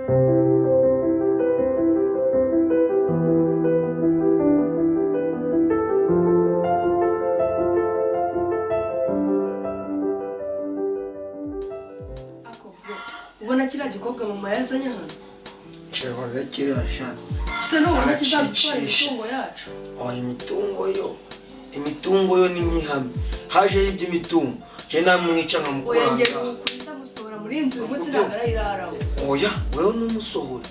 ubona kiriya gikobwa mama yazanye hano kirahora kirasha bisa n'ubona kizadutwara imitungo yacu. imitungo yo ni mihame haje iby'imitungo je namwica nkamukora kurinda musohora muri inzu umunsi ntagarayiraraho. oya wewe n'umusohora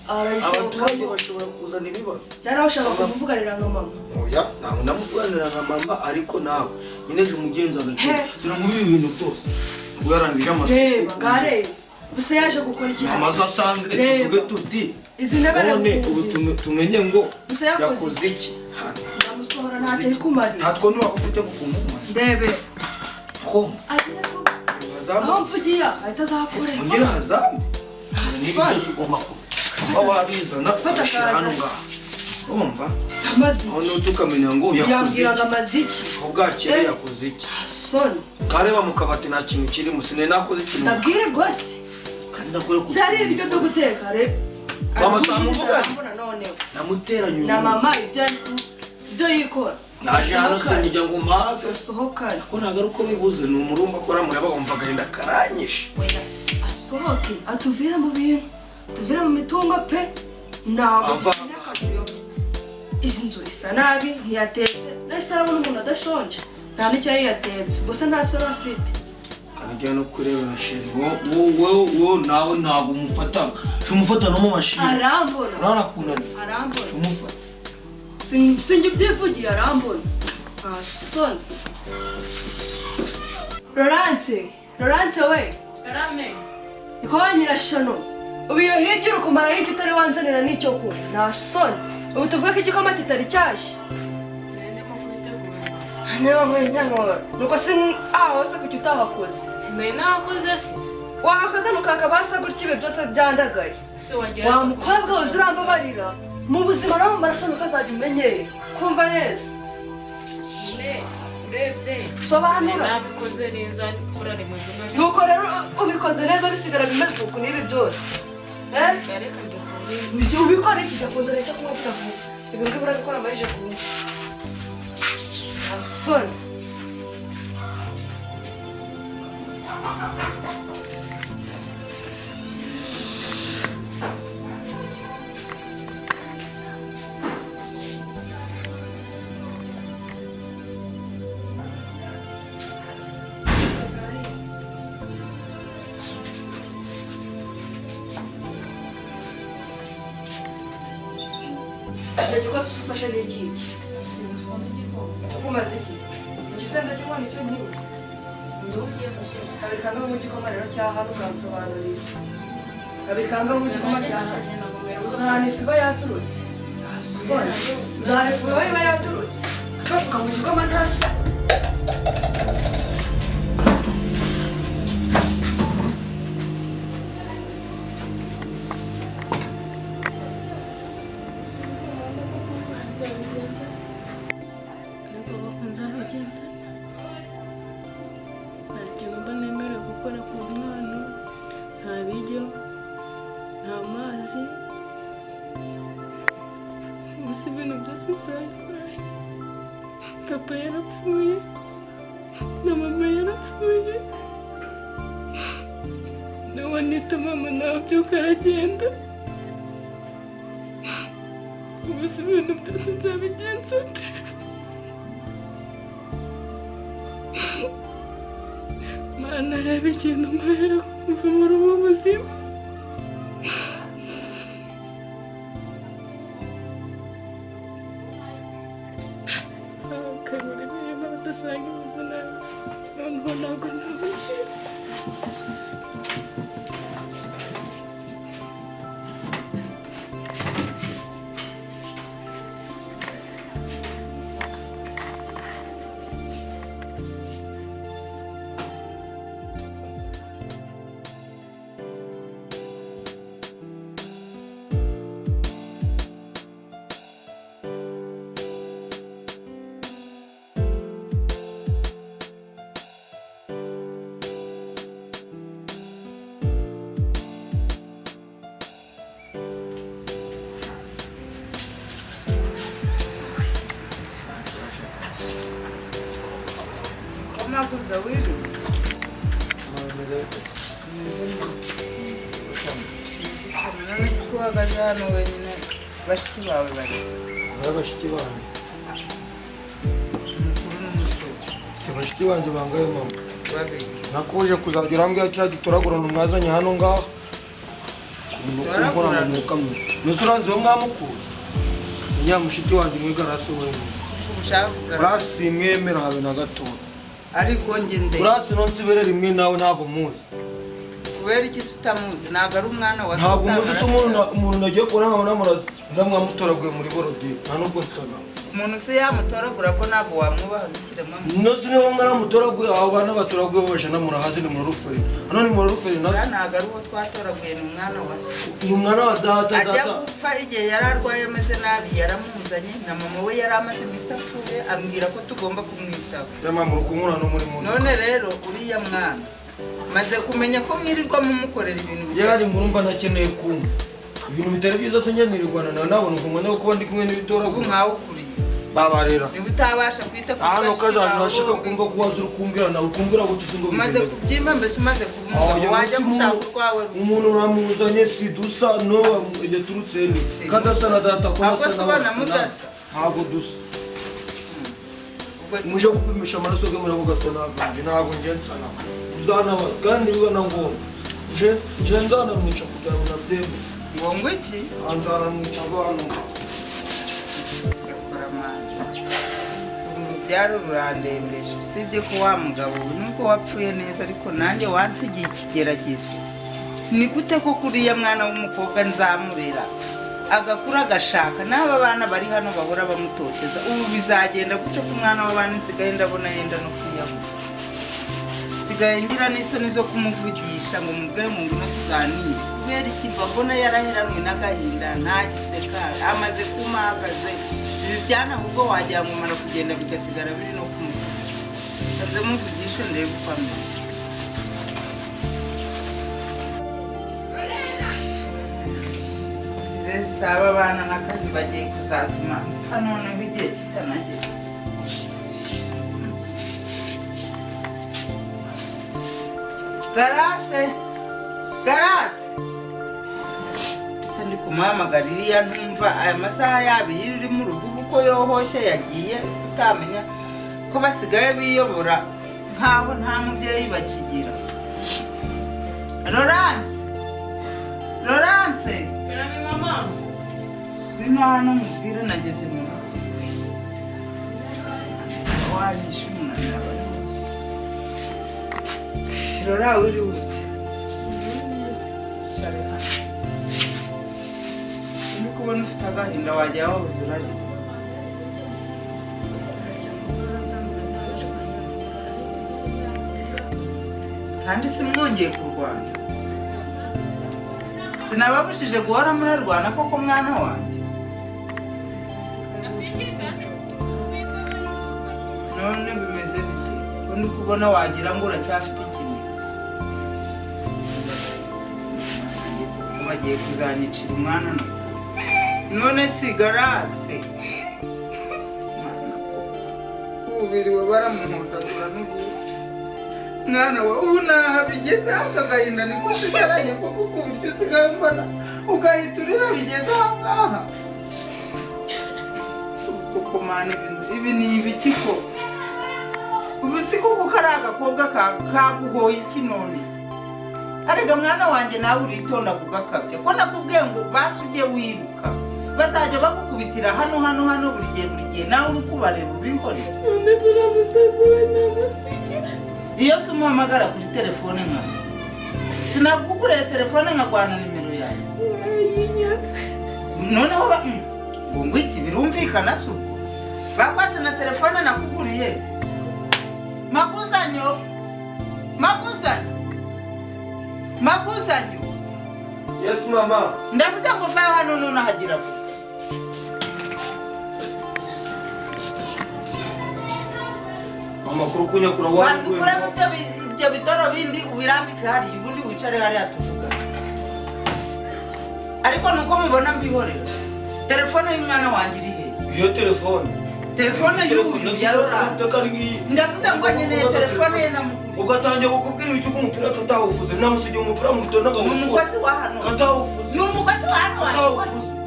abaturage bashobora kuzana ibibazo cyane aho ushaka kumuvuganira nka mama. oya ntabwo namuvuganira nka mama ariko nawe nyine je umugenzi agakira dore muri ibi bintu byose ngo yarangije reba ngare gusa yaje gukora iki amaze asange tuvuge tuti izi ntebe ubu tumenye ngo yakoze iki namusohora ntacyo ari kumarira ntatwo niba ufite mu kumuma ndebe ko aho mvugiye ahita azakoreza ngira hazambe niba byose ugomba kuba wabizana ugashyira hano ngaho urumva amaziki aho tukamenya ngo yambwiraga amaziki aho bwakeye yakoze iki soni kareba mu kabati nta kintu kirimo sine nakoze ikintu ndabwire rwose kandi nakore ku cyari ibyo byo guteka reba mama samuvuga noneho namuteranye na mama ibyo yikora naje hano se njya ngo mpage asohokane ko ntabwo ari uko bibuze ni umurumba akora mureba bumva agahinda karanyishe asohoke atuvire mu bintu tuvire mu mitungo pe ntabwo izi nzu isa nabi ntiyatetse nahise arabona umuntu adashonje nta n'icyo yatetse gusa nta soro afite kanijya no kurebera sheri wowe nawe ntabwo umufata umufata no mu mashini arambona urakunaniye arambona umufata sinjye ubyivugiye arambona asoni Laurence we karame niko wanyirashano ubu iyo hirya uri kumara y'icyo utari wanzanira n'icyo kunywa nta soni ubu tuvuge ko igikoma kitari cyashye ndimo kubitegura niba nk'inyanora nuko se hose kuki utabakoze sinari nakoze se wakoze nukaka basa gutya ibi byose byandagaye se wagira wa mukobwa uzi urambabarira mu buzima no mu maraso nukazajya umenyera kumva neza urebye sobanura nabikoze neza kurare mu juma nuko rero ubikoze neza bisigara bimeze uku n'ibi byose reka ndafungire ubikora iki gakunze cyo kunywa kiravuga ibi ngibi urabikora amarije kunywa asoni Ndajya ufashe n'iki ukumaze iki igisenda kimwe nicyo nkiwe kabiri kanga mu gikoma rero cya hano ukansobanurira kabiri kanga mu gikoma cya hano uzahana ifu iba yaturutse asoni uzahana ifu iba yaturutse katuka mu gikoma ntashya gusa ibintu byose nzabikora papa yarapfuye na mama yarapfuye nawe nita mama nawe byuka aragenda gusa ibintu byose nzabigenza ute mana reba ikintu nkorera kumva muri ubu buzima basanga ubuzima noneho ntabwo ntabukira makuza wiru. None siko hagazano wenyine bashiki bawe bari. Bashiki banjye. Mukuru n'umuto. Bashiki banjye bangaye mama. Babiri. Nakuje kuzajya urambwira kiriya gitoragurana mwazanye hano ngaho. Ukora mu kamwe. Nusuranze wo mwamukuru. Nyamushiki wanjye mwigaraso wenyine. Ushaka Urasi mwemera habe na gato. ariko nge nde. Urasi nonsibere rimwe nawe ntabwo muzi. Kubera iki utamuzi ntago ari umwana wa ntabwo muzi umuntu nagiye kubona nkabona murazi ndamwamutoraguye muri borodi nta nubwo nsana. Umuntu se yamutoragura ko ntabwo wamwubaha ikiremwa muntu. Nozi niba mwaramutoraguye abo bana batoraguye baje namurahazi ni muraruferi. Hano ni muraruferi nazo. Ntago ari uwo twatoraguye ni umwana wa se. Ni umwana wa data. Ajya gupfa igihe yari arwaye ameze nabi yaramuzanye na mama we yari amaze iminsi apfuye ambwira ko tugomba kumwitaho. Yamamuru kumura no muri muntu. None rero uriya mwana maze kumenya ko mwirirwa mumukorera ibintu bitari. Yari murumva nakeneye kumva. Ibintu bitari byiza se nyanirwana nawe nabona ukumwe kuba ndi kumwe n'ibitora. Ubu nkawe ukuriye. Babarera. Ni utabasha kwita ku hano kazaje bashika kumva ko wazuru kumbira na ukumbira gucise ngo maze kubyimba mbese umaze kumva wajya gushaka urwawe. Umuntu uramuzanye si dusa no wamuje turutse ni kadasa na data ko hasa na mudasa ntago dusa. Muje gupimisha amaraso ge muravuga sana ntago nje nsana uzana kandi bibona ngo nje nzana mwica kujya na byembe ngo ngwiki anzara mwica abantu byaro rurandembeje usibye ko wa mugabo nuko wapfuye neza ariko nanjye wansigiye ikigeragezo. Ni gute ko kuriya mwana w'umukobwa nzamurera agakura agashaka n'aba bana bari hano bahora bamutoteza ubu bizagenda gute ko umwana w'abana nsigaye ndabona yenda no kwiyahura. Sigaye ngira n'isoni zo kumuvugisha ngo mubwire mu ngino tuganire kubera iki mbona yaraheranwe n'agahinda ntagiseka amaze kumahagaze. Ibi byana ahubwo wagira ngo umara kugenda bigasigara biri no kumuvuga. Kaze muvugishe ndebe uko ameze. Saba abana n'akazi bagiye kuzatuma mpfa noneho igihe kitanageze. Garase bisa ndi kumuhamagara iriya ntumva aya masaha yabiri iri mu rugo uko yohoshye yagiye utamenya ko basigaye biyobora nkaho nta mubyeyi bakigira. Laurence Karame mama. bino hano mubwire nageze mu rugo wanyishe umunanira bari bose. Laura uri wute cyari hano uri kubona ufite agahinda wajya wahoze urari kandi simwongeye kurwana. Sinababujije guhora murarwana koko mwana wanjye. None bimeze bite ko ndi kubona wagira ngo uracyafite ikintu. Bagiye kuzanyicira umwana none sigarase ubiriwe baramuhondagura n'ubu mwana we ubu naha bigeze akagahinda niko sigaranye koko ku buryo usigaye mbona ugahiturira bigeze ahangaha. Koko mana ibi ni ibiki ko ubu si kuko kari agakobwa kaguhoye iki none. Arega mwana wanjye nawe uritonda kugakabya ko nakubwiye ngo basi ujye wibuka bazajya bakukubitira hano buri gihe nawe uri kubareba ubikorera. None turamusaziwe namusiga. Iyo se umuhamagara kuri telefone nkamusi sinakuguriye telefone nkagwana nimero yanjye. Noneho ngo ngwiki birumvikana se ubwo bakwatse na telefone nakuguriye. Maguzanyo Yes mama. Ndavuze ngo vayo hano none hagira vuba. Mama kurukunya kura wangu. Kure ibyo bidoro bindi ubirambike hari ubundi wicare hari atuvuga. Ariko nuko mubona mbihorera. Telefone y'umwana wanjye iri he? Iyo telefone. telefone y'uyu yarora ndavuze ngo nkeneye telefone ye namuguriye ugatangira kukubwira icyo umupira tutawufuze namusigiye umupira mu gitondo ni umukozi wa hano katawufuze ni umukozi wa hano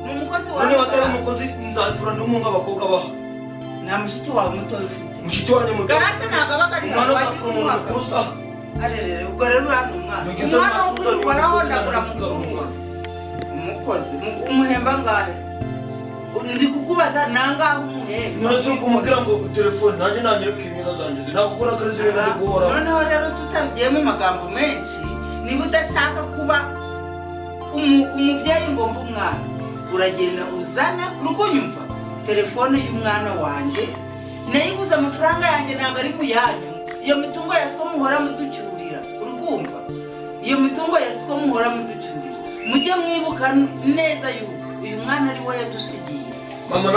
ni umukozi wa hano niba atari umukozi nzazura ndi umunga abakobwa baha nta mushiki wawe muto ufite mushiki wanjye muto garase ntabwo aba ari umwana uzafura umuntu mukuru usaha arerere ubwo rero hano umwana wo kwirirwaraho ndagura mukuru umukozi umuhemba ngahe ndi kukubaza nangahe umuhemba ntuzi kumubwira ngo telefone nanjye nangire kwimira zanjye zinagukora kuri zibiri ndi guhora noneho rero tutabigiyemo amagambo menshi niba udashaka kuba umubyeyi ngo mbe umwana uragenda uzana urukunyumva telefone y'umwana wanjye nayiguze amafaranga yanjye ntabwo ari mu yanyu iyo mitungo yasiko muhora muducyurira urukumva iyo mitungo yasiko muhora muducyurira mujye mwibuka neza yuko uyu mwana ari we yadusigiye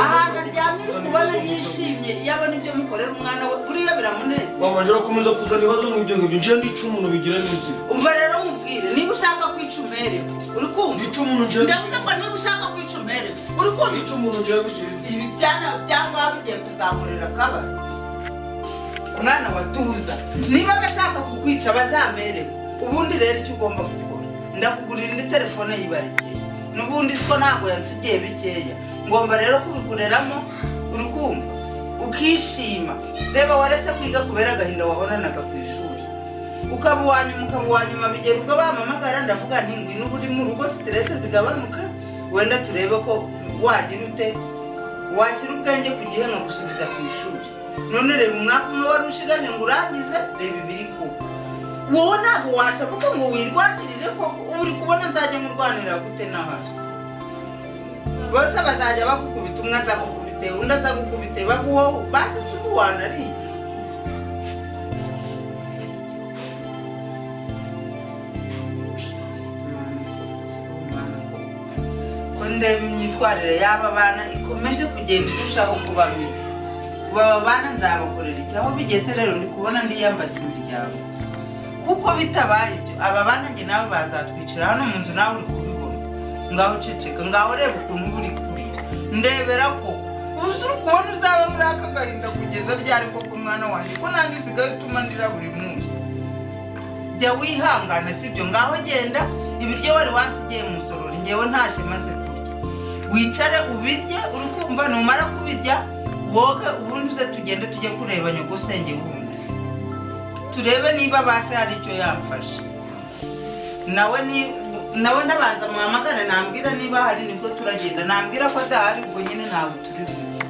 ahantu aryamye uri kubona yishimye iyo abona ibyo mukorera umwana we buriya biramunezeza mama njya gukomeza kuzana ibibazo nk'ibyo ngibyo nje ndica umuntu bigira n'inzira umva rero mubwire niba ushaka kwica umererwa uri kumva ndica umuntu nje ndavuga ngo niba ushaka kwica umererwa uri kumva ndica umuntu nje bigira ibi byangwa bigiye kuzamurira akabari umwana watuza niba agashaka kukwica bazamerewe ubundi rero icyo ugomba gukora ndakugurira indi telefone yibarekeye n'ubundi siko ntabwo yansigiye bikeya ngomba rero kubigureramo urukumva ukishima reba waretse kwiga kubera agahinda wahonanaga ku ishuri ukaba uwanyuma bigera ubwo bamamagara ndavuga nti ngwino uba uri mu rugo stress zigabanuka wenda turebe ko wagira ute washyira ubwenge ku gihe nka gusubiza ku ishuri none reba umwaka umwe wari ushigaje ngo urangize reba ibiri kuba wowe ntabwo washabuka ngo wirwanirire koko uri kubona nzajya murwanira gute n'ahari bose bazajya bakukubita umwe azagukubite undi azagukubite baguho basi si ubu wanariye ko ndeba imyitwarire y'aba bana ikomeje kugenda irushaho kuba mibi ubu aba bana nzabakorera iki aho bigeze rero ndi kubona ndiyambaza imiryango kuko bitabaye ibyo aba bana njye nawe bazatwicira hano mu nzu nawe uri kubibona ngaho ceceka ngaho reba ukuntu uba uri kurira ndebera koko uzi uri kubona uzaba muri aka gahinda kugeza ryari koko umwana wanjye ko nanjye usigaye utuma ndira buri munsi jya wihangana sibyo ngaho genda ibiryo wari wansigiye mu sorori ngewe ntashye maze kurya wicare ubirye uri kumva numara kubirya woge ubundi uze tugende tujye kureba nyogosenge wundi turebe niba base hari icyo yamfasha nawe ndabanza muhamagare nambwira niba hari nibwo turagenda nambwira ko adahari ubwo nyine ntawe turi buke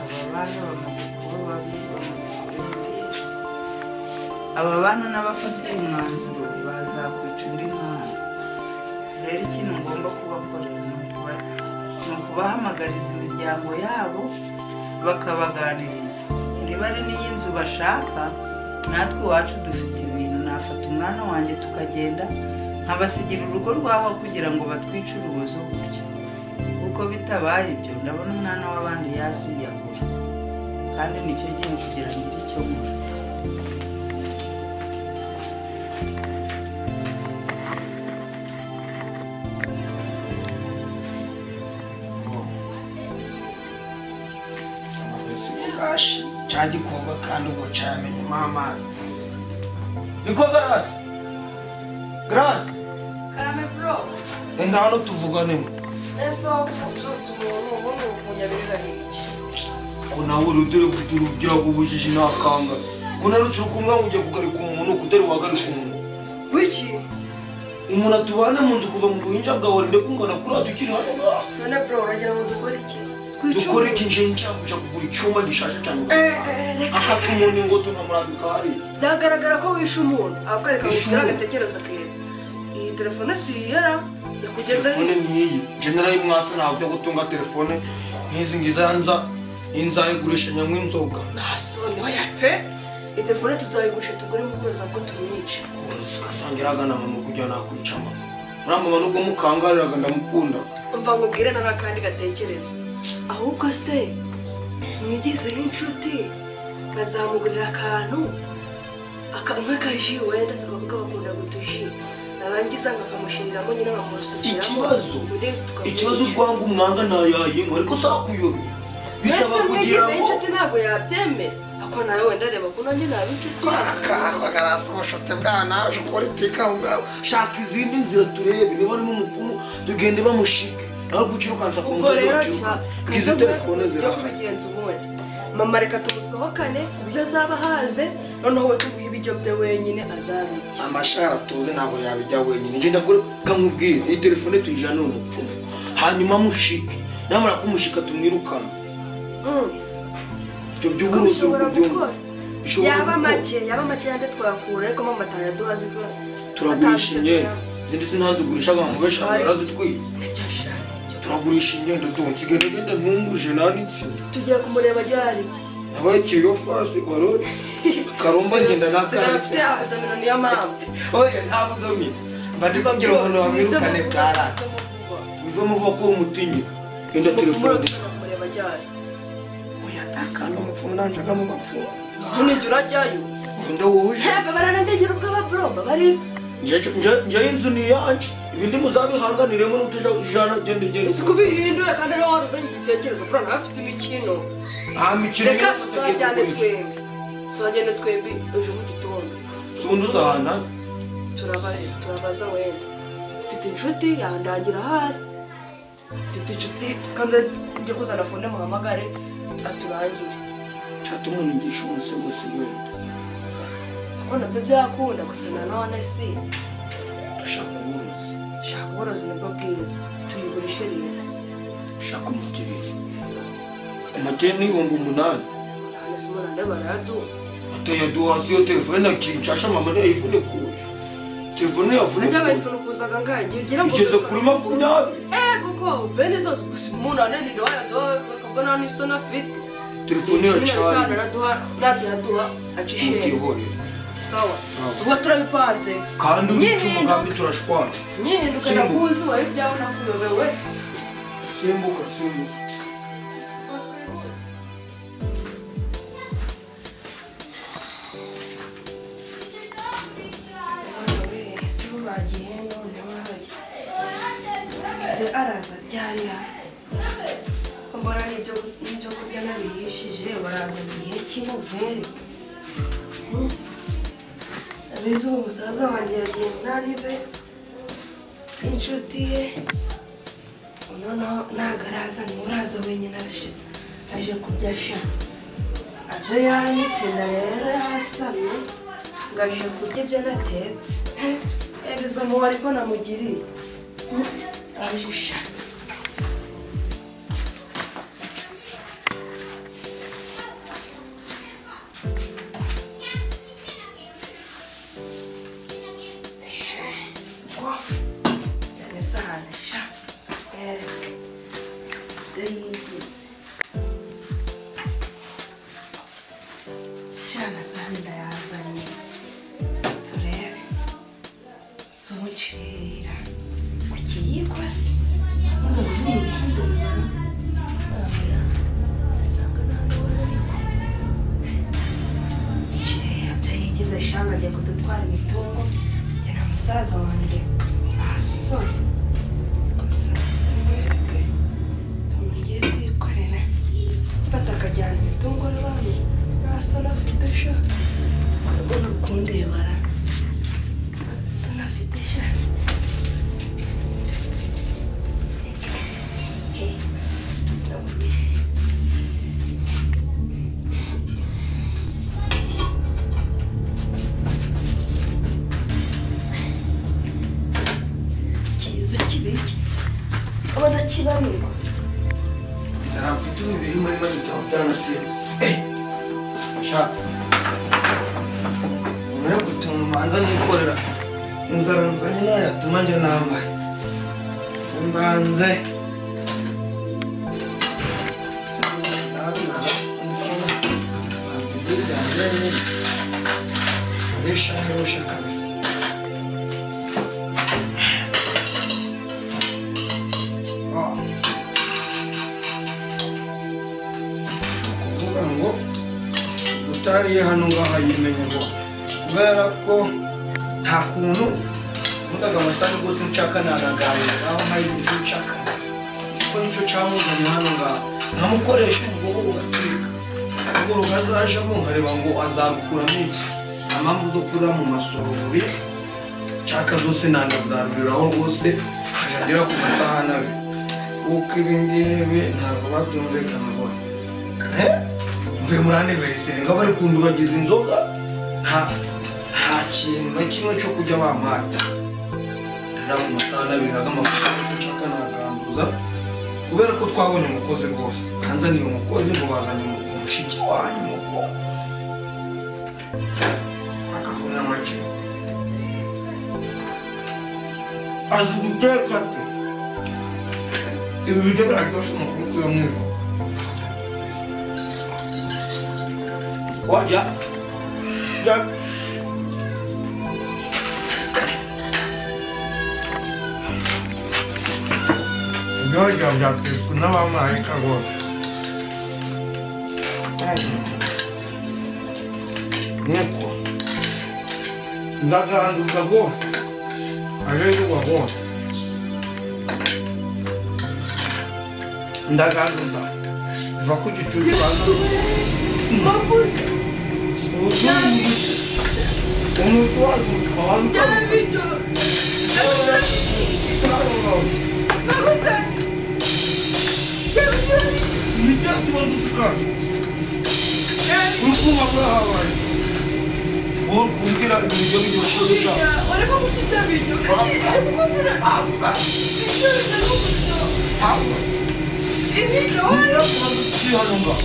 aba bana bamaze kuba babiri bamaze kurengera aba bana n'abafatiye umwanzuro bazakwica undi mwana rero ikintu ngomba kubakorera ni ukubahamagariza imiryango yabo bakabaganiriza niba ari n'iyi nzu bashaka natwe iwacu dufite ibintu nafata umwana wanjye tukagenda nkabasigira urugo rwaho kugira ngo batwice urubozo gutyo kuko bitabaye ibyo ndabona umwana w'abandi yasiyagura kandi nicyo gihe kugira ngo iri icyo nkora cya gikorwa kandi ngo cyamenyemo amazi niko garasi garasi karame bro enda hano tuvuganemo ese ushotse umuntu ubundi ukunyabirira n'iki ko nawe uri dore kugira ubyago ubujiji nakanga ko nari turi kumwe mujya kugarika umuntu kutari wagarika umuntu wiki umuntu atubane mu nzu kuva mu buhinja bwawe rinde kungana kuri atukiri hano ngaha none bro uragira ngo dukore iki dukore iki nje nshaka kugura icyuma gishaje cyane akaka umuntu ngo tunamurambika hariya byagaragara ko wishe umuntu akwereka ngo ugira agatekerezo keza iyi telefone si iyera yakugezeho telefone niyi nje narayimwatse ntabwo byo gutunga telefone nk'izi ngiza inzayigurisha nyamwe inzoga ntasoni oya pe iyi telefone tuzayigurisha tugure mu kwezi ahubwo tumwice ugasanga iragana mama kugira nakwicama muriya mama nubwo mukangariraga ndamukunda umva nkubwire na n'akandi gatekerezo ahubwo se mwigizeho inshuti bazamugurira akantu nk'akaji wenda abakobwa bakunda gutuji narangiza ngakamushiriramo nyine nkamusukiramo ikibazo rwanga umwanga ntayayinka ariko sakuyobe bisaba kugira ngo inshuti ntabwo yabyemera ako nawe wenda reba ko nanjye naba inshuti bagarasa ubushote bwawe nawe uje politika aho ngaho shaka izindi nzira turebe niba arimo umupfumu tugende bamushike nawe gucirukansa ku ubwo rero izi telefone zirahari kubigenza ubundi mama reka tumusohokane ku buryo azaba haze noneho we tuguhe ibiryo bye wenyine azabirya amashara tuzi ntabwo yabijya wenyine ngenda kure kamubwira iyi telefone tuyijane umupfumu hanyuma mushike namara kumushika tumwirukanse ibyo by'uburuzi gukora yaba make yande twakura ariko mama atayaduha ziko turagurisha imyenda zindi sinanzigurisha abantu benshi barazitwitse turagurisha imyenda donse genda ntunguje nanitse tugiye kumureba ryari abakiye yo fasi barore karomba ngenda afite abadamino niyo mpamvu oya ntabwo domino bandi kugira ngo bamwirukane bwarata biva muva ko umutinyi genda telefone kumureba ryari oya takana umupfumu nanje kama bapfumu none jurajyayo wenda woje heba baranagera ubwo baba bari nje inzu ni yanje ibindi muzabihanganiremo n'utuja ijana gende isuku bihinduye kandi rero waruzanye igitekerezo bro afite imikino mikino reka tuzajyane twembi ejo mu gitondo ubundi uzahana turabaza wenda mfite inshuti yandangira ahari mfite inshuti kandi njye kuzana fone muhamagare aturangire catumuningisha umusego si wenda kubona byo byakunda gusa nanone si dushaka uburozi shaka ubworozi nibwo bwiza tuyigurishe rero shaka umukiriya amateni y'ibihumbi 8 none se umunani barayaduha atayaduha siyo telefone nakinshasha mama yayifune kuje telefone yavune najya bayifunukuzaga ngaye ngira ngo igeze kuri 20 kuko vene zose gusa umunani ndi wayaduha bakabona n'isona afite telefone yacanye naduha acishe sawa ubu turabipanze kandi ubica umugambi turashwana nyihinduka nakuzi wari byawe nakuyobewe wese simbuka se araza ryari mbona n'ibyo kurya nabihishije baraza igihe cy'inobere abizi umusaza wanjye yagiye munanive n'inshuti ye noneho ntabwo araza niwe uraza wenyine aje kurya sha aze yanitsinda rero yasamye ngo aje kurya ibyo natetse ebizo muwe ariko namugiriye aje sha agiye kudutwara imitungo njye na musaza wanjye basore tumwereke tumugiye kwikorera mfata akajyana imitungo y'abantu nta soni afite sha urabona kundebara soni afite sha kibarirwa inzara mfite umubiri muri bitabo byanatetse shaka ubera gutuma umanza nikorera inzara nzanye nayatuma njye nambaye mbanze Risha kabisa utariye hano ngaha yimenya ngo kubera ko nta kuntu nakundaga amasahani rwose nshaka nanaganira naho mpari icyo nshaka kuko nicyo cyamuzanye hano ngaho nkamukoresha ubwo ugatwika ubwo rukazajamo nkareba ngo azarukuramo iki impamvu zo kurira mu masorori nshaka zose nanazaruriraho rwose nkagera ku masahani abiri kuko ibi ngibi ntabwo babyumvikana ngo mvuye muri aniveriseri ngo bari kundubagiza inzoga nta kintu na kimwe cyo kujya bamata rero mu masahani abiri n'amafuta nshaka nagambuza kubera ko twabonye umukozi rwose hanzaniye umukozi ngo bazanye umushiki wanyu muko akakuna make azi guteka ate ibi biryo biraryoshye umukuru kuyo mwivu wajya ibyo byatetswe n'abamarayika rwose nuko ndaganduza rwose arerwa rwose ndaganduza biva ku gicucu makuze umuntu waje umuswa cyane bityo makuze nijya kibazo usikaje urukuma rwahabaye wowe kumbwira ibiryo biryoshye guca wareka kurya ibyo biryo kukubwira ibiryo nijya kibazo kiri hano ngaho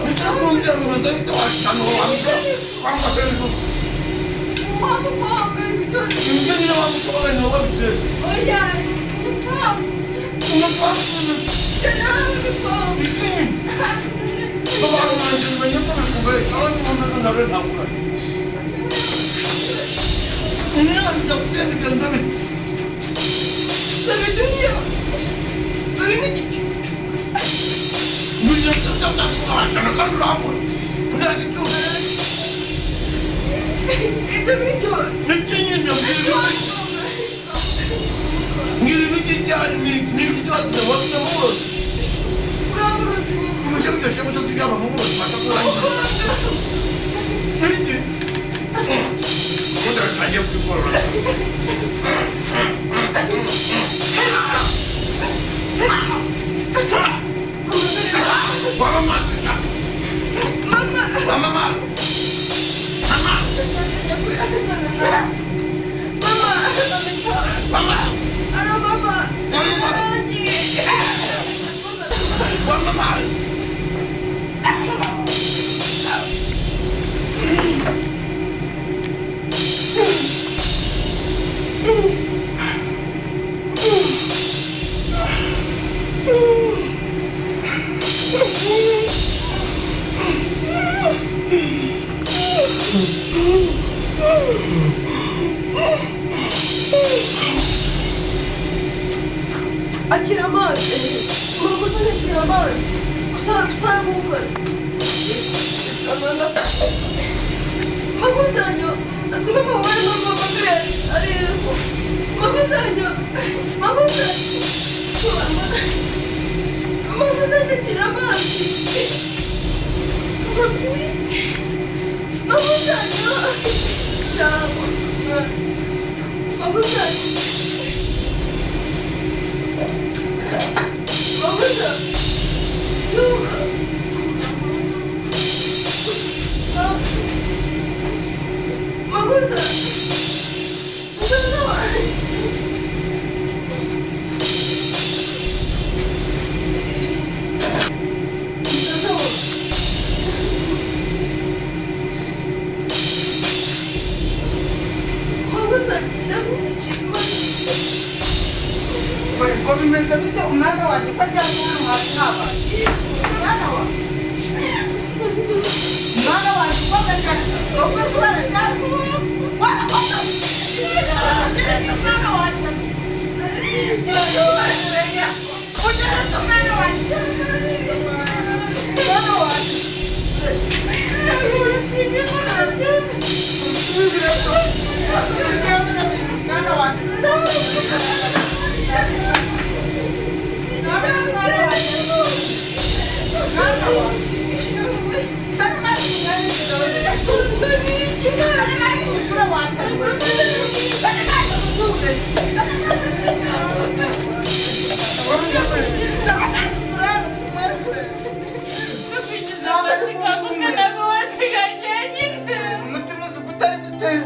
utakumbwira ngo ntazahita washana wambwa kwamba hejuru wamukobwa ibiryo ibyo nyine wamukobwa niwe wabiteye oya umukobwa umupapuro ikindi abantu banjye menye ko bikugoye abandi umuntu nawe ntabura umwana ndakubwira ibyo nzabe Sabidunyo uri n'igicu Milyon sana kan rapor. Udah gitu. ibyo biryo Netinya yang ngiri kijana ni kijana wakati mmoja. uraburuzi Mmoja mmoja sema tu kijana mmoja atakula hivi. Hivi. Muda aje kukora. Mama. mama Mama. mama Mama. ara mama Mama. akira amazi murakoze akira amazi kutamukazi makozanyo simama wari mama magre ariko makozanyo akira amazi makozanyo shabo makozanyo Mabuza, Yuka. Mabuza, Mabuza wae. Mabuza, ndamwichima. ngo bimeze bite umwana wanjye ko aryamye hano hasi habaye umwana wanjye uko agashaka ubwo se baracyari warakoze umwana wanjye ugeretse umwana wanjye umwana wanjye umutima uzi ko utari gutera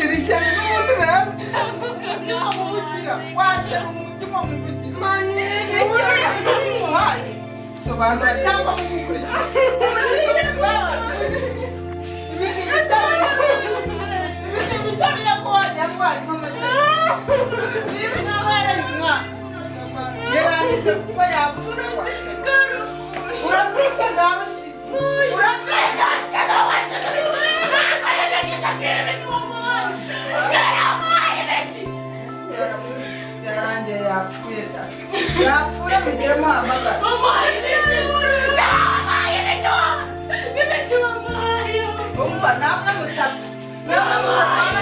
iri shyano n'ubundi urambwira umutima mubugira waza ni umutima mubugira umutima uhaye sobanura cyangwa mugukurikira ibintu bicyariye ko wajya harimo amashyaka n'abana umwana yarangije gupfa yapfura urabwisha ndarushima urabwisha yarangiye yapfuye bigiramo amagara umva namwe mutapfa namwe mutapfana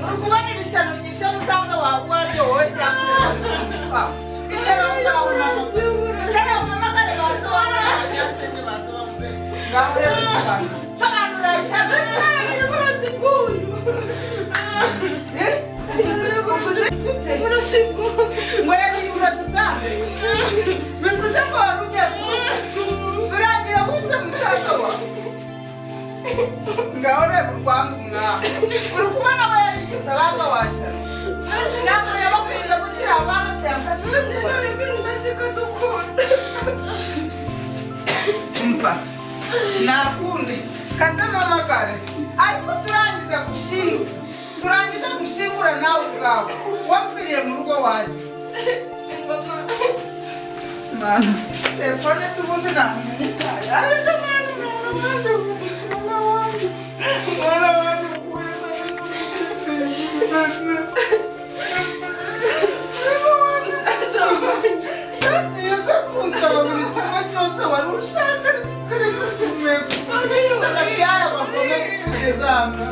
uri kubona iri shyano ryishe mutanga wawe waryo wowe ryakurewa icara ngaho icara umamagare baze wamagare yasenge baze bamubere ngaho rero sobanura shyano ngo yagiye uburozi bwanze bivuze ngo wari ugiye turagira wishe musaza wawe ngaho reba urwanda umwami uri kubona we yarigize abanga washyana namwe yababwiriza gukira abana se yamfashije umva nakundi katamamagare ariko turangiza gushingura nawe ubwawe wapfiriye mu rugo wagiye mana telefone se ubundi namunyitaye ariko mwana wanjye kasi yose kunsaba buri kimwe cyose wari ushaka kuri kutumeka nabyaye abagome kugeza hano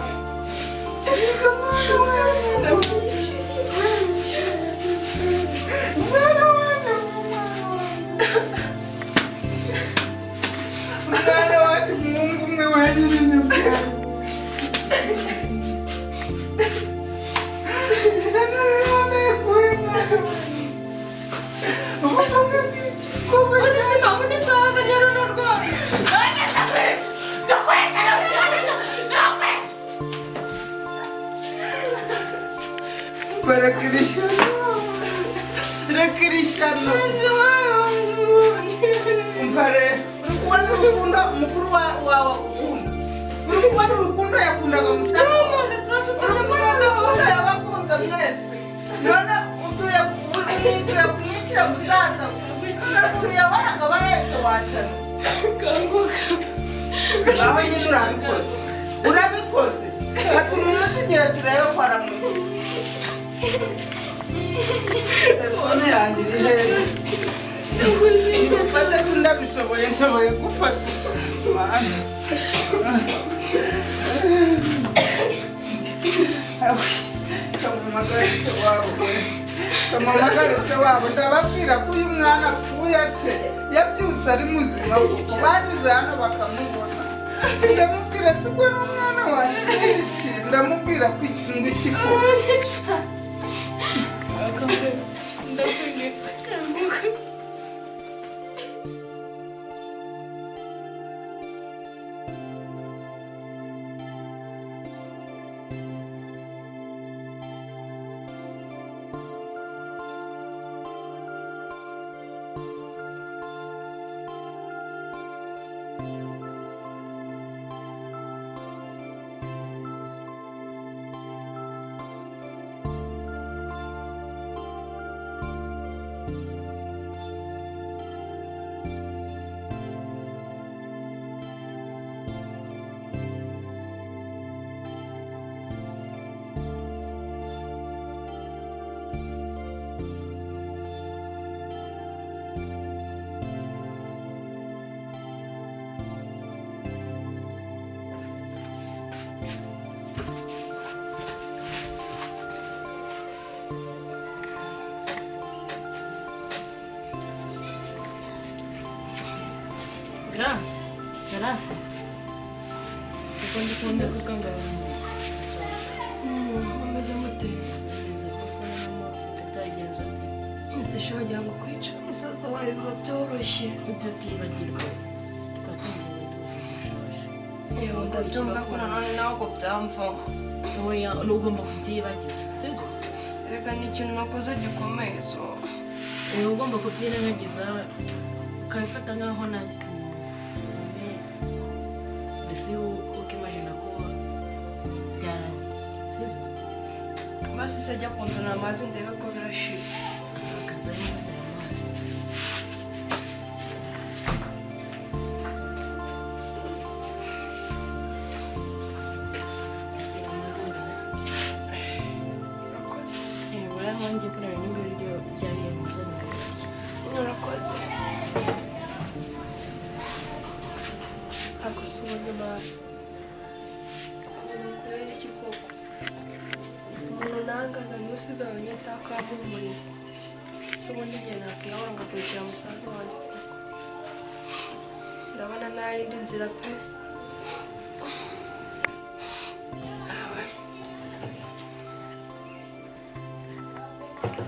mwana wanjye umuhungu umwe wanyirine bwawe izana rirameye kuri mwana ubugome bw'igikoma undi saza nyaruno rwawe reka iri shyano umva rero uri kubona urukundo mukuru wawe ukunda uri kubona urukundo yakundaga musaza uri kubona urukundo yabakunze mwese none utuye kumwicira musaza ukuntu yabonaga bahetse washyano ngaho nyine urabikoze hatuma umusigire turebe ko aramuha telefone yanjye iri heza gufata sindabishoboye nshoboye gufata mana kamamagare se wabo ndababwira ko uyu mwana apfuye ate yabyutse ari muzima kuko bageze hano bakamubona ndamubwira se ko n'umwana wanjye yiciye ndamubwira ko ngo ikikora Kra, yarase. Sekondi kumbe kuganga. Umeze mute? Tutagenza. Ese shogira ngo kwica umusaza wawe biba byoroshye. Ibyo tibagirwa. Tukatangira tuzishoshe. Yewe ndabyumva ko nanone ntabwo byamvamo. Oya, ugomba kubyibagiza, sibyo? Reka ni ikintu nakoze gikomeye so. Ugomba kubyirengagiza ukabifata nk'aho mbese ukimajina ko byarangiye, sibyo? Basi se ajya kunzanira amazi ndebe ko birashira. Akaza yizanira amazi. Asiga amazi ngana. Urakoze. Buriya wanjye kureba n'ibyo biryo byariye muzanira birarya. Urakoze. Ako si uburyo bari. Kubera iki koko? Umuntu nangaga niwe usigaye anyita akampumuriza. So ubundi njye nakwiyahura ngakurikira musaza wanjye koko. Ndabona nta yindi nzira pe.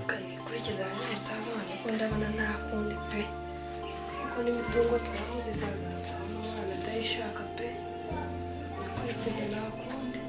Kanikurikiza musaza wanjye ko ndabona nta kundi pe. Kuko n'imitungo twamuzizaga ndabona umwana atayishaka pe. Nikurikiza nta kundi.